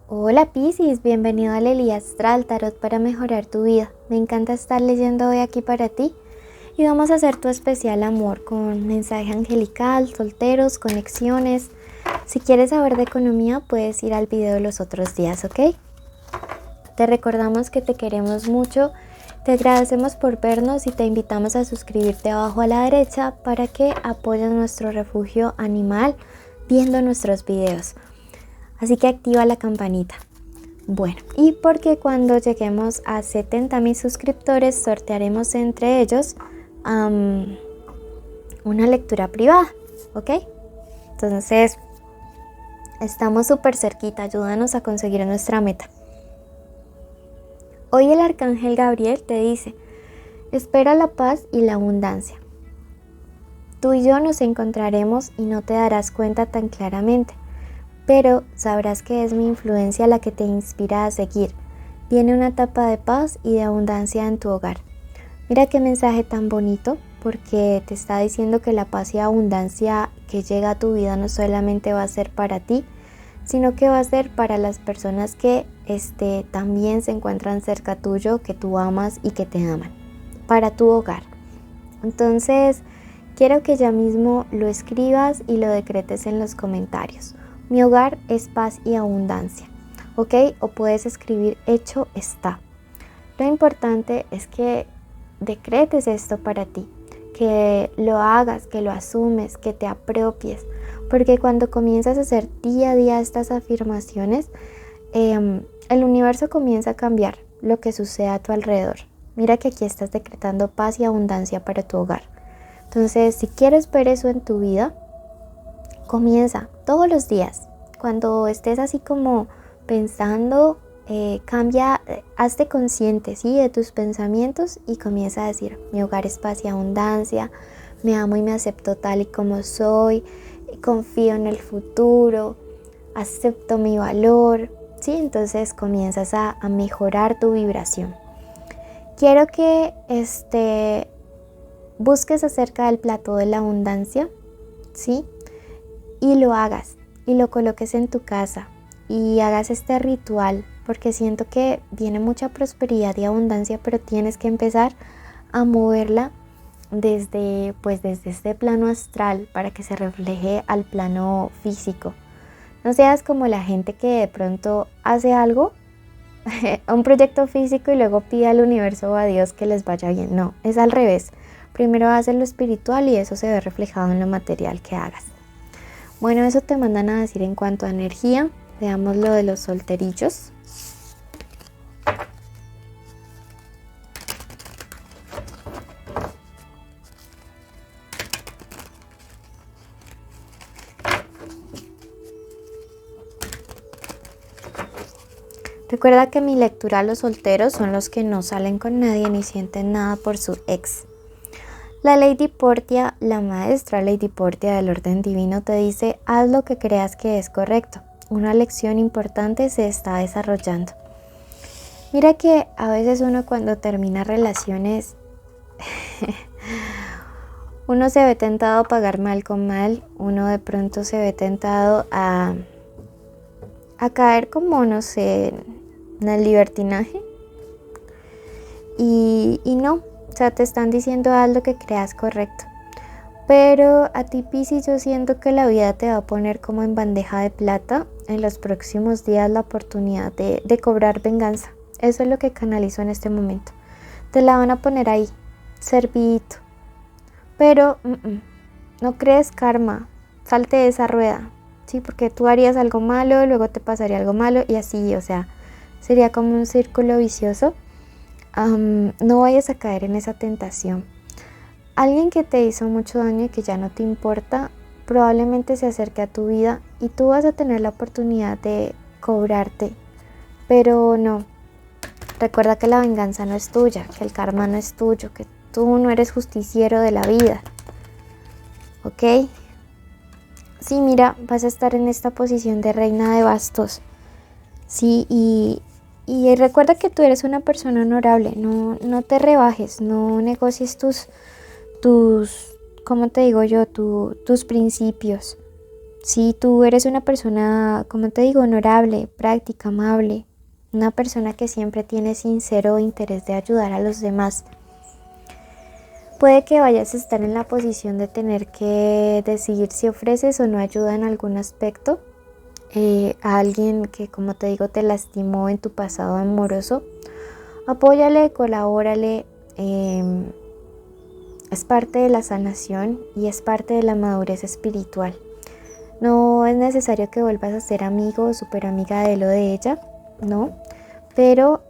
Hola Piscis, bienvenido al Elías Astral Tarot para mejorar tu vida. Me encanta estar leyendo hoy aquí para ti y vamos a hacer tu especial amor con mensaje angelical, solteros, conexiones. Si quieres saber de economía puedes ir al video de los otros días, ¿ok? Te recordamos que te queremos mucho, te agradecemos por vernos y te invitamos a suscribirte abajo a la derecha para que apoyes nuestro refugio animal viendo nuestros videos. Así que activa la campanita. Bueno, y porque cuando lleguemos a 70,000 suscriptores sortearemos entre ellos una lectura privada, ¿ok? Entonces, estamos súper cerquita, ayúdanos a conseguir nuestra meta. Hoy el Arcángel Gabriel te dice, espera la paz y la abundancia. Tú y yo nos encontraremos y no te darás cuenta tan claramente. Pero sabrás que es mi influencia la que te inspira a seguir. Viene una etapa de paz y de abundancia en tu hogar. Mira qué mensaje tan bonito, porque te está diciendo que la paz y abundancia que llega a tu vida no solamente va a ser para ti, sino que va a ser para las personas que también se encuentran cerca tuyo, que tú amas y que te aman, para tu hogar. Entonces, quiero que ya mismo lo escribas y lo decretes en los comentarios. Mi hogar es paz y abundancia, ¿ok? O puedes escribir hecho está. Lo importante es que decretes esto para ti, que lo hagas, que lo asumes, que te apropies, porque cuando comienzas a hacer día a día estas afirmaciones, el universo comienza a cambiar lo que sucede a tu alrededor. Mira que aquí estás decretando paz y abundancia para tu hogar. Entonces, si quieres ver eso en tu vida, comienza todos los días. Cuando estés así como pensando, cambia, hazte consciente, ¿sí?, de tus pensamientos y comienza a decir, mi hogar es paz y abundancia, me amo y me acepto tal y como soy, confío en el futuro, acepto mi valor, ¿sí? Entonces comienzas a mejorar tu vibración. Quiero que busques acerca del plato de la abundancia, ¿sí?, y lo hagas y lo coloques en tu casa y hagas este ritual, porque siento que viene mucha prosperidad y abundancia, pero tienes que empezar a moverla desde este plano astral para que se refleje al plano físico. No seas como la gente que de pronto hace algo, un proyecto físico, y luego pide al universo o a Dios que les vaya bien. No, es al revés. Primero haces lo espiritual y eso se ve reflejado en lo material que hagas. Bueno, eso te mandan a decir en cuanto a energía. Veamos lo de los solterillos. Recuerda que mi lectura a los solteros son los que no salen con nadie ni sienten nada por su ex. La Lady Portia, la maestra Lady Portia del orden divino, te dice, haz lo que creas que es correcto. Una lección importante se está desarrollando. Mira que a veces uno cuando termina relaciones, uno se ve tentado a pagar mal con mal, uno de pronto se ve tentado a caer como, no sé, en el libertinaje. Y no. O sea, te están diciendo haz lo que creas correcto. Pero a ti, Piscis, yo siento que la vida te va a poner como en bandeja de plata en los próximos días la oportunidad de cobrar venganza. Eso es lo que canalizo en este momento. Te la van a poner ahí, servidito. Pero no crees karma, salte de esa rueda, ¿sí? Porque tú harías algo malo, luego te pasaría algo malo y así, o sea, sería como un círculo vicioso. No vayas a caer en esa tentación. Alguien que te hizo mucho daño y que ya no te importa, probablemente se acerque a tu vida y tú vas a tener la oportunidad de cobrarte. Pero no, recuerda que la venganza no es tuya, que el karma no es tuyo, que tú no eres justiciero de la vida. ¿Ok? Sí, mira, vas a estar en esta posición de reina de bastos. Sí, y recuerda que tú eres una persona honorable, no te rebajes, no negocies tus ¿cómo te digo yo? Tus principios, Si tú eres una persona, como te digo, honorable, práctica, amable, una persona que siempre tiene sincero interés de ayudar a los demás, puede que vayas a estar en la posición de tener que decidir si ofreces o no ayuda en algún aspecto a alguien que, como te digo, te lastimó en tu pasado amoroso. Apóyale, colabórale, es parte de la sanación y es parte de la madurez espiritual. No es necesario que vuelvas a ser amigo o súper amiga de él o de ella, no, pero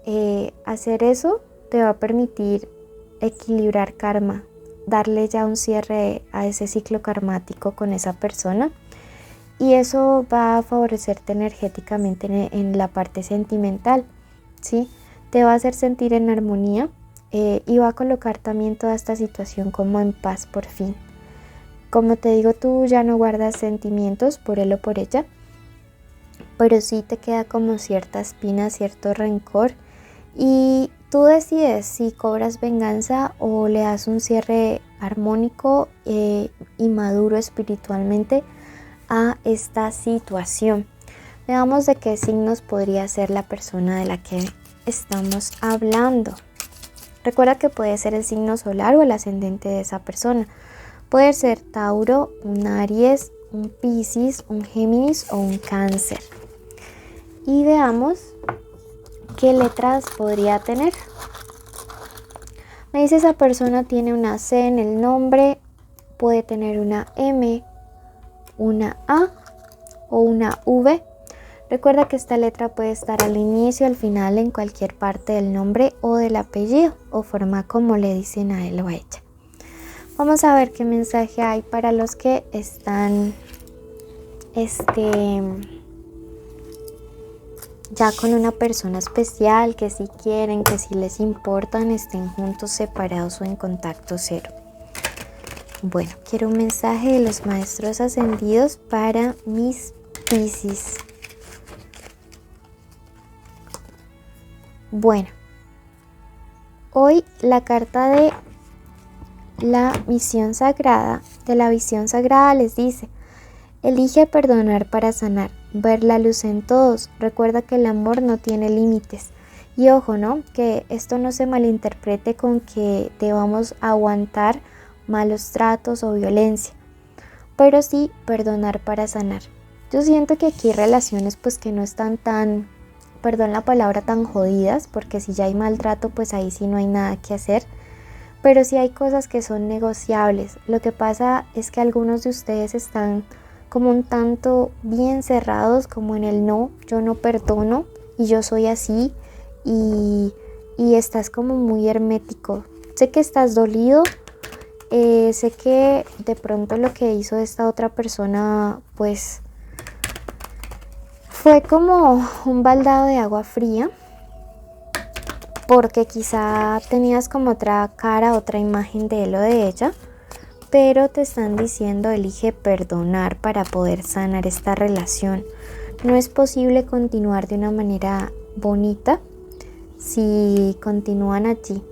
hacer eso te va a permitir equilibrar karma, darle ya un cierre a ese ciclo karmático con esa persona, y eso va a favorecerte energéticamente en la parte sentimental, ¿sí? Te va a hacer sentir en armonía y va a colocar también toda esta situación como en paz por fin. Como te digo, tú ya no guardas sentimientos por él o por ella, pero sí te queda como cierta espina, cierto rencor, y tú decides si cobras venganza o le das un cierre armónico y maduro espiritualmente a esta situación. Veamos de qué signos podría ser la persona de la que estamos hablando. Recuerda que puede ser el signo solar o el ascendente de esa persona. Puede ser Tauro, un Aries, un Piscis, un Géminis o un Cáncer. Y veamos qué letras podría tener. Me dice esa persona tiene una C en el nombre, puede tener una M, una A o una V. Recuerda que esta letra puede estar al inicio, al final, en cualquier parte del nombre o del apellido o forma como le dicen a él o a ella. Vamos a ver qué mensaje hay para los que están ya con una persona especial, que si quieren, que si les importan, estén juntos, separados o en contacto cero. Bueno, quiero un mensaje de los maestros ascendidos para mis Piscis. Bueno, hoy la carta de la visión sagrada les dice: elige perdonar para sanar, ver la luz en todos. Recuerda que el amor no tiene límites. Y ojo, ¿no? Que esto no se malinterprete con que debamos aguantar malos tratos o violencia, pero sí perdonar para sanar. Yo siento que aquí hay relaciones pues que no están tan, perdón la palabra, tan jodidas, porque si ya hay maltrato pues ahí sí no hay nada que hacer, pero sí hay cosas que son negociables. Lo que pasa es que algunos de ustedes están como un tanto bien cerrados, como en el no, yo no perdono y yo soy así, y estás como muy hermético. Sé que estás dolido, sé que de pronto lo que hizo esta otra persona pues fue como un baldado de agua fría, porque quizá tenías como otra cara, otra imagen de él o de ella, pero te están diciendo elige perdonar para poder sanar esta relación. No es posible continuar de una manera bonita si continúan allí.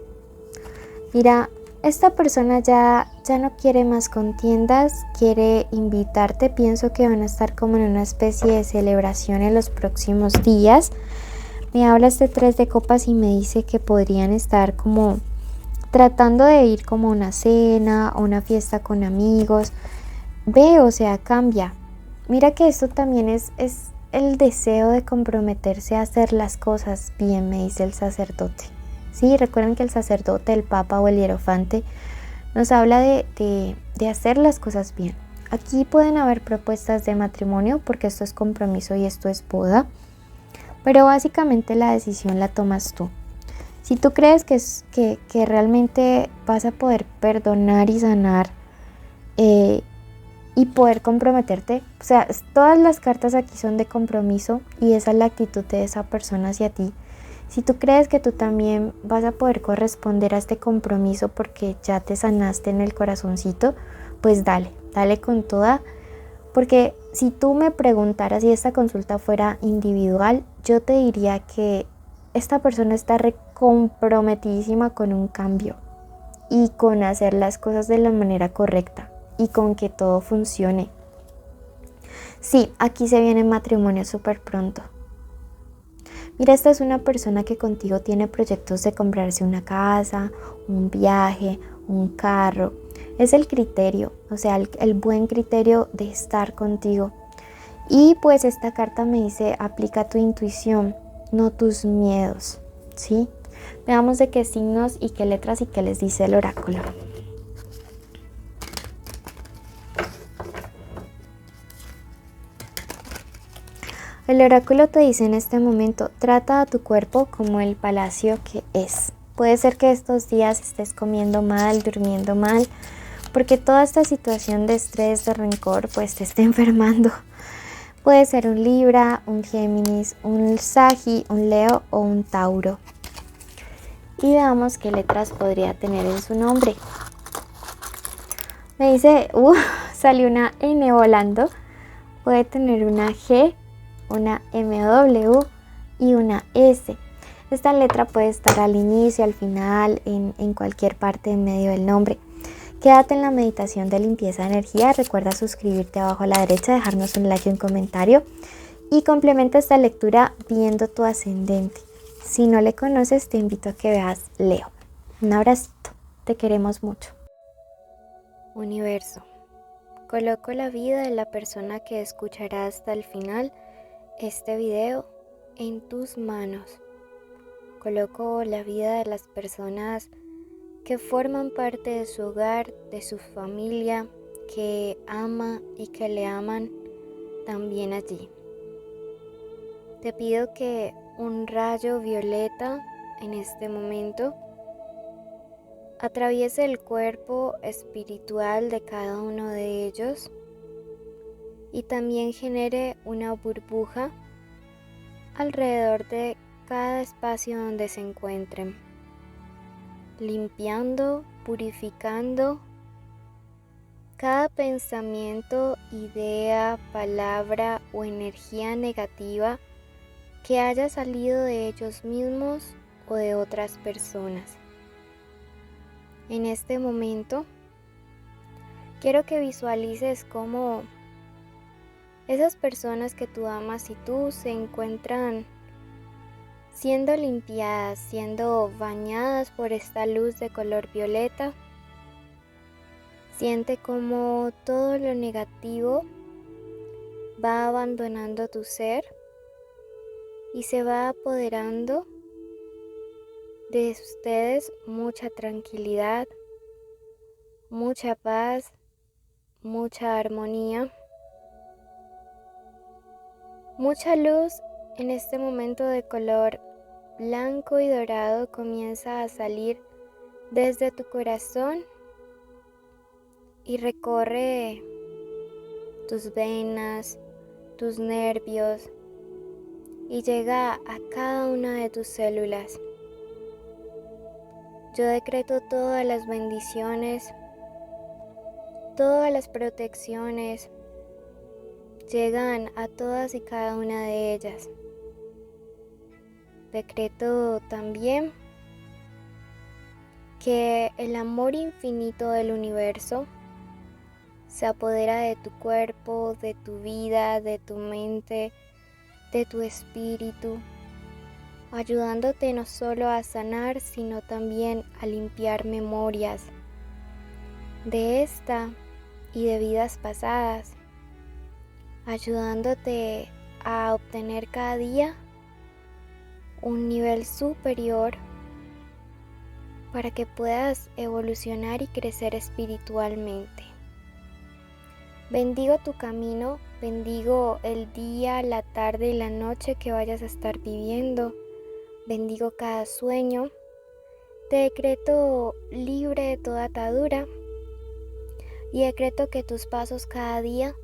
Mira, esta persona ya no quiere más contiendas, quiere invitarte. Pienso que van a estar como en una especie de celebración en los próximos días. Me habla este 3 de copas y me dice que podrían estar como tratando de ir como a una cena o una fiesta con amigos. Ve, o sea, cambia. Mira que esto también es el deseo de comprometerse a hacer las cosas bien, me dice el sacerdote. Sí, recuerden que el sacerdote, el papa o el hierofante nos habla de hacer las cosas bien. Aquí pueden haber propuestas de matrimonio porque esto es compromiso y esto es boda, pero básicamente la decisión la tomas tú. Si tú crees que realmente vas a poder perdonar y sanar y poder comprometerte, o sea, todas las cartas aquí son de compromiso y esa es la actitud de esa persona hacia ti. Si tú crees que tú también vas a poder corresponder a este compromiso porque ya te sanaste en el corazoncito, pues dale con toda. Porque si tú me preguntaras si esta consulta fuera individual, yo te diría que esta persona está comprometidísima con un cambio y con hacer las cosas de la manera correcta y con que todo funcione. Sí, aquí se viene matrimonio súper pronto. Mira, esta es una persona que contigo tiene proyectos de comprarse una casa, un viaje, un carro. Es el criterio, o sea, el buen criterio de estar contigo. Y pues esta carta me dice, aplica tu intuición, no tus miedos, ¿sí? Veamos de qué signos y qué letras y qué les dice el oráculo. El oráculo te dice en este momento, trata a tu cuerpo como el palacio que es. Puede ser que estos días estés comiendo mal, durmiendo mal, porque toda esta situación de estrés, de rencor, pues te esté enfermando. Puede ser un Libra, un Géminis, un Sagi, un Leo o un Tauro. Y veamos qué letras podría tener en su nombre. Me dice, salió una N volando. Puede tener una G, una MW y una S. Esta letra puede estar al inicio, al final, en cualquier parte en medio del nombre. Quédate en la meditación de limpieza de energía. Recuerda suscribirte abajo a la derecha, dejarnos un like y un comentario. Y complementa esta lectura viendo tu ascendente. Si no le conoces, te invito a que veas Leo. Un abracito. Te queremos mucho. Universo. Coloco la vida de la persona que escuchará hasta el final este video en tus manos. Coloco la vida de las personas que forman parte de su hogar, de su familia, que ama y que le aman también allí. Te pido que un rayo violeta en este momento atraviese el cuerpo espiritual de cada uno de ellos y también genere una burbuja alrededor de cada espacio donde se encuentren, limpiando, purificando cada pensamiento, idea, palabra o energía negativa que haya salido de ellos mismos o de otras personas. En este momento, quiero que visualices cómo esas personas que tú amas y tú se encuentran siendo limpiadas, siendo bañadas por esta luz de color violeta. Siente como todo lo negativo va abandonando tu ser y se va apoderando de ustedes mucha tranquilidad, mucha paz, mucha armonía, mucha luz. En este momento de color blanco y dorado comienza a salir desde tu corazón y recorre tus venas, tus nervios y llega a cada una de tus células. Yo decreto todas las bendiciones, todas las protecciones, llegan a todas y cada una de ellas. Decreto también que el amor infinito del universo se apodera de tu cuerpo, de tu vida, de tu mente, de tu espíritu, ayudándote no solo a sanar, sino también a limpiar memorias de esta y de vidas pasadas, ayudándote a obtener cada día un nivel superior para que puedas evolucionar y crecer espiritualmente. Bendigo tu camino, bendigo el día, la tarde y la noche que vayas a estar viviendo. Bendigo cada sueño. Te decreto libre de toda atadura y decreto que tus pasos cada día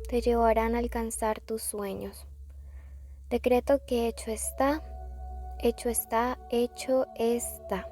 te llevarán a alcanzar tus sueños. Decreto que hecho está, hecho está, hecho está.